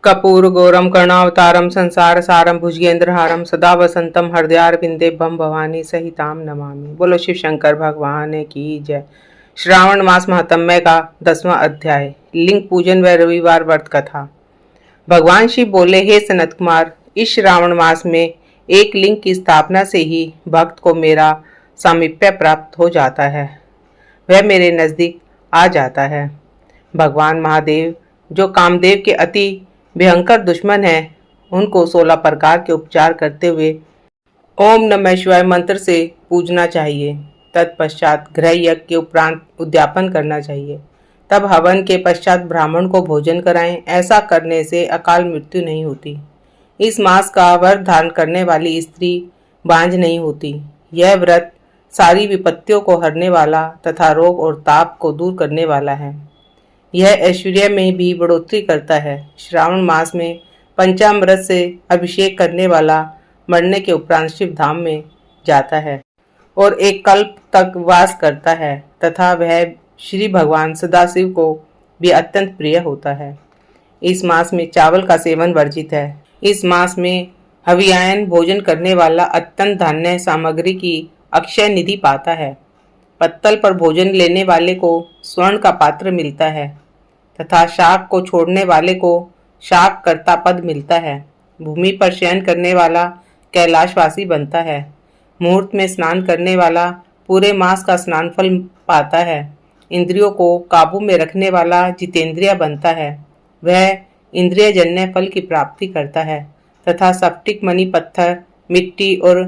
कपूर गौरम कर्णावतारम संसार सारम भुजगेंद्रहारम सदा वसंतम हृदयारविंदे बम भवानी सहिताम नमामि। बोलो शिव शंकर भगवान की जय। श्रावण मास महात्म्य का 10वां अध्याय, लिंग पूजन व रविवार व्रत कथा। भगवान शिव बोले, हे सनत कुमार, इस श्रावण मास में एक लिंग की स्थापना से ही भक्त को मेरा सामीप्य प्राप्त हो जाता है, वह मेरे नजदीक आ जाता है। भगवान महादेव जो कामदेव के अति भयंकर दुश्मन है, उनको 16 प्रकार के उपचार करते हुए ओम नमः शिवाय मंत्र से पूजना चाहिए। तत्पश्चात गृह यज्ञ के उपरांत उद्यापन करना चाहिए। तब हवन के पश्चात ब्राह्मण को भोजन कराएं। ऐसा करने से अकाल मृत्यु नहीं होती। इस मास का व्रत धारण करने वाली स्त्री बांझ नहीं होती। यह व्रत सारी विपत्तियों को हरने वाला तथा रोग और ताप को दूर करने वाला है। यह ऐश्वर्य में भी बढ़ोतरी करता है। श्रावण मास में पंचामृत से अभिषेक करने वाला मरने के उपरांत शिव धाम में जाता है और एक कल्प तक वास करता है तथा वह श्री भगवान सदाशिव को भी अत्यंत प्रिय होता है। इस मास में चावल का सेवन वर्जित है। इस मास में हवियायन भोजन करने वाला अत्यंत धान्य सामग्री की अक्षय निधि पाता है। पत्तल पर भोजन लेने वाले को स्वर्ण का पात्र मिलता है तथा शाक को छोड़ने वाले को शाक कर्ता पद मिलता है। भूमि पर शयन करने वाला कैलाशवासी बनता है। मुहूर्त में स्नान करने वाला पूरे मास का स्नान फल पाता है। इंद्रियों को काबू में रखने वाला जितेंद्रिय बनता है। वह इंद्रिय जन्य फल की प्राप्ति करता है तथा स्फटिक मणि पत्थर, मिट्टी और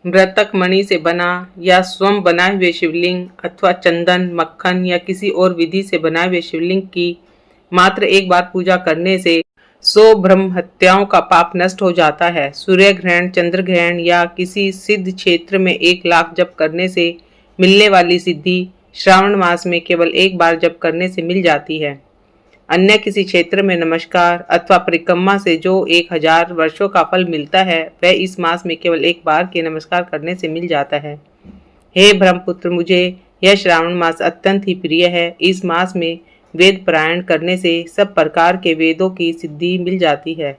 मृतक मणि से बना या स्वयं बनाए हुए शिवलिंग अथवा चंदन, मक्खन या किसी और विधि से बनाए हुए शिवलिंग की मात्र एक बार पूजा करने से 100 ब्रह्म हत्याओं का पाप नष्ट हो जाता है। सूर्य ग्रहण, चंद्र ग्रहण या किसी सिद्ध क्षेत्र में 1 लाख जप करने से मिलने वाली सिद्धि श्रावण मास में केवल एक बार जप करने से मिल जाती है। अन्य किसी क्षेत्र में नमस्कार अथवा परिक्रमा से जो 1000 वर्षों का फल मिलता है, वह इस मास में केवल एक बार के नमस्कार करने से मिल जाता है। हे ब्रह्मपुत्र, मुझे यह श्रावण मास अत्यंत ही प्रिय है। इस मास में वेद पारायण करने से सब प्रकार के वेदों की सिद्धि मिल जाती है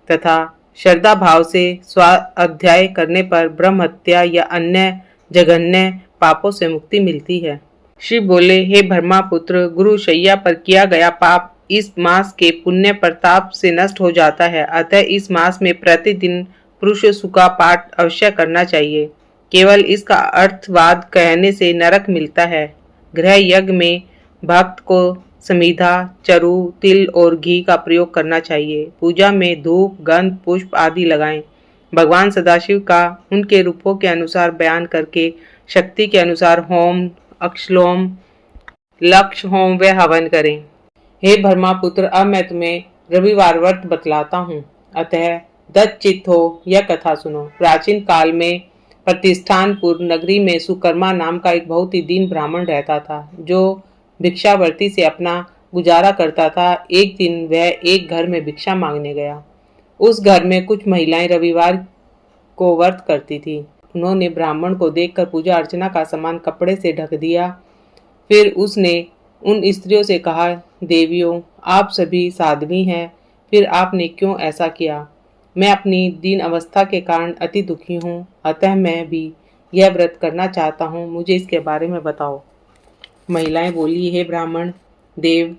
तथा श्रद्धा भाव से स्वाध्याय करने पर ब्रह्म हत्या या अन्य जघन्य पापों से मुक्ति मिलती है। शिव बोले, हे ब्रह्मपुत्र, गुरु शैया पर किया गया पाप इस मास के पुण्य प्रताप से नष्ट हो जाता है। अतः इस मास में प्रतिदिन पुरुष सुखा पाठ अवश्य करना चाहिए। केवल इसका अर्थवाद कहने से नरक मिलता है। गृह यज्ञ में भक्त को समिधा, चरु, तिल और घी का प्रयोग करना चाहिए। पूजा में धूप, गंध, पुष्प आदि लगाएं। भगवान सदाशिव का उनके रूपों के अनुसार बयान करके शक्ति के अनुसार होम, अक्षलोम, लक्ष्य होम व हवन करें। हे ब्रह्मपुत्र, अब मैं तुम्हें रविवार व्रत बतलाता हूँ, अतः दत्तचित्त हो यह कथा सुनो। प्राचीन काल में प्रतिष्ठानपुर नगरी में सुकर्मा नाम का एक बहुत ही दीन ब्राह्मण रहता था, जो भिक्षावर्ती से अपना गुजारा करता था। एक दिन वह एक घर में भिक्षा मांगने गया। उस घर में कुछ महिलाएं रविवार को व्रत करती थी। उन्होंने ब्राह्मण को देखकर पूजा अर्चना का सामान कपड़े से ढक दिया। फिर उसने उन स्त्रियों से कहा, देवियों, आप सभी साध्वी हैं, फिर आपने क्यों ऐसा किया? मैं अपनी दीन अवस्था के कारण अति दुखी हूँ, अतः मैं भी यह व्रत करना चाहता हूँ, मुझे इसके बारे में बताओ। महिलाएं बोली, हे ब्राह्मण देव,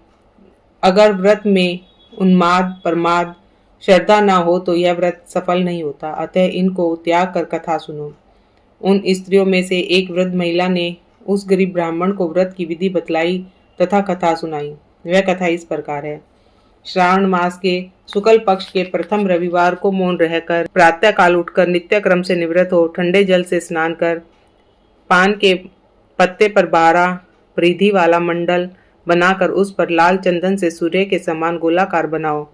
अगर व्रत में उन्माद, प्रमाद, श्रद्धा न हो तो यह व्रत सफल नहीं होता, अतः इनको त्याग कर कथा सुनो। उन स्त्रियों में से एक वृद्ध महिला ने उस गरीब ब्राह्मण को व्रत की विधि बतलाई तथा कथा सुनाई। वह कथा इस प्रकार है। श्रावण मास के शुक्ल पक्ष के प्रथम रविवार को मौन रहकर प्रातः काल उठकर नित्य क्रम से निवृत्त हो ठंडे जल से स्नान कर पान के पत्ते पर 12 परिधि वाला मंडल बनाकर उस पर लाल चंदन से सूर्य के समान गोलाकार बनाओ।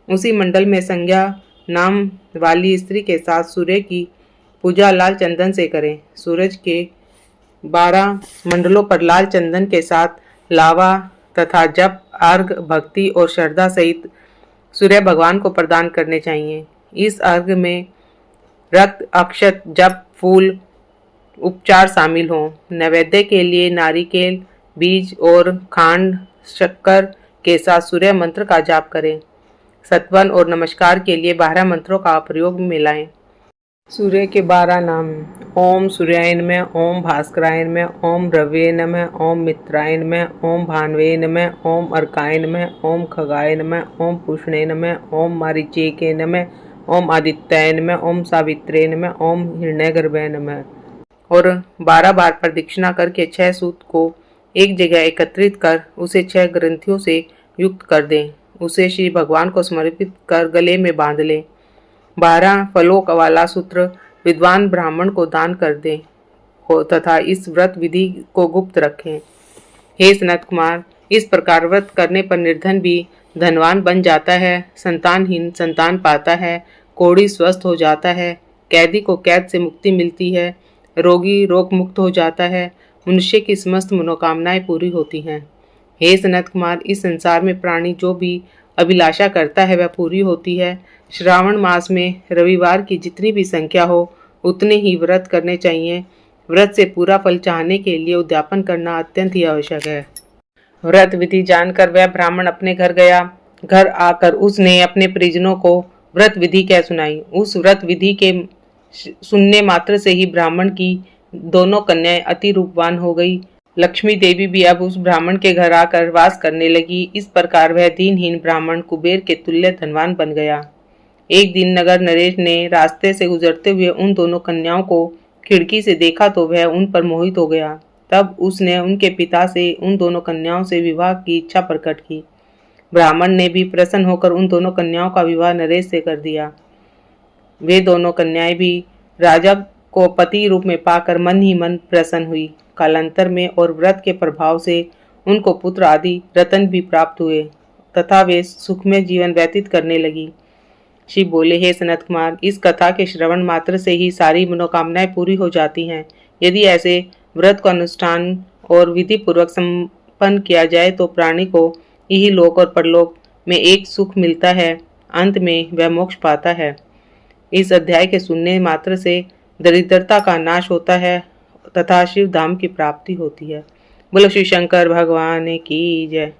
उसी मंडल में संज्ञा नाम वाली स्त्री के साथ सूर्य की पूजा लाल चंदन से करें। सूरज के 12 मंडलों पर लाल चंदन के साथ लावा तथा जप, अर्घ, भक्ति और श्रद्धा सहित सूर्य भगवान को प्रदान करने चाहिए। इस अर्घ में रक्त, अक्षत, जप, फूल, उपचार शामिल हों। नैवेद्य के लिए नारिकेल, बीज और खांड, शक्कर के साथ सूर्य मंत्र का जाप करें। सत्वन और नमस्कार के लिए 12 मंत्रों का प्रयोग में मिलाएं। सूर्य के 12 नाम। ओम सूर्याय नमः, ओम भास्कराय नमः, ओम रवये नमः, ओम मित्राय नमः, ओम भानवे नमः, ओम अर्काय नमः, ओम खगाय नमः, ओम पूष्णे नमः, ओम मारीचेके नमः, ओम आदित्याय नमः, ओम सावित्रे नमः, ओम हिरण्यगर्भाय नमः। और 12 बार प्रदक्षिणा करके 6 सूत को एक जगह एकत्रित कर उसे 6 ग्रंथियों से युक्त कर दें। उसे श्री भगवान को समर्पित कर गले में बांध लें। 12 फलों वाला सूत्र विद्वान ब्राह्मण को दान कर दें तथा इस व्रत विधि को गुप्त रखें। हे सनत कुमार, इस प्रकार व्रत करने पर निर्धन भी धनवान बन जाता है, संतानहीन संतान पाता है, कोढ़ी स्वस्थ हो जाता है, कैदी को कैद से मुक्ति मिलती है, रोगी रोग मुक्त हो जाता है, मनुष्य की समस्त मनोकामनाएं पूरी होती हैं। हे सनत कुमार, इस संसार में प्राणी जो भी अभिलाषा करता है वह पूरी होती है। श्रावण मास में रविवार की जितनी भी संख्या हो उतने ही व्रत करने चाहिए। व्रत से पूरा फल चाहने के लिए उद्यापन करना अत्यंत ही आवश्यक है। व्रत विधि जानकर वह ब्राह्मण अपने घर गया। घर आकर उसने अपने परिजनों को व्रत विधि क्या सुनाई। उस व्रत विधि के सुनने मात्र से ही ब्राह्मण की दोनों कन्याएं अति रूपवान हो गई। लक्ष्मी देवी भी अब उस ब्राह्मण के घर आकर वास करने लगी। इस प्रकार वह दीनहीन ब्राह्मण कुबेर के तुल्य धनवान बन गया। एक दिन नगर नरेश ने रास्ते से गुजरते हुए उन दोनों कन्याओं को खिड़की से देखा तो वह उन पर मोहित हो गया। तब उसने उनके पिता से उन दोनों कन्याओं से विवाह की इच्छा प्रकट की। ब्राह्मण ने भी प्रसन्न होकर उन दोनों कन्याओं का विवाह नरेश से कर दिया। वे दोनों कन्याएं भी राजा को पति रूप में पाकर मन ही मन प्रसन्न हुई। कालांतर में और व्रत के प्रभाव से उनको पुत्र आदि रतन भी प्राप्त हुए तथा वे सुखमय जीवन व्यतीत करने लगी। शिव बोले, हे सनत कुमार, इस कथा के श्रवण मात्र से ही सारी मनोकामनाएं पूरी हो जाती हैं। यदि ऐसे व्रत को अनुष्ठान और विधि पूर्वक संपन्न किया जाए तो प्राणी को यही लोक और परलोक में एक सुख मिलता है, अंत में वह मोक्ष पाता है। इस अध्याय के सुनने मात्र से दरिद्रता का नाश होता है तथा शिव धाम की प्राप्ति होती है। बोलो श्री शंकर भगवान की जय।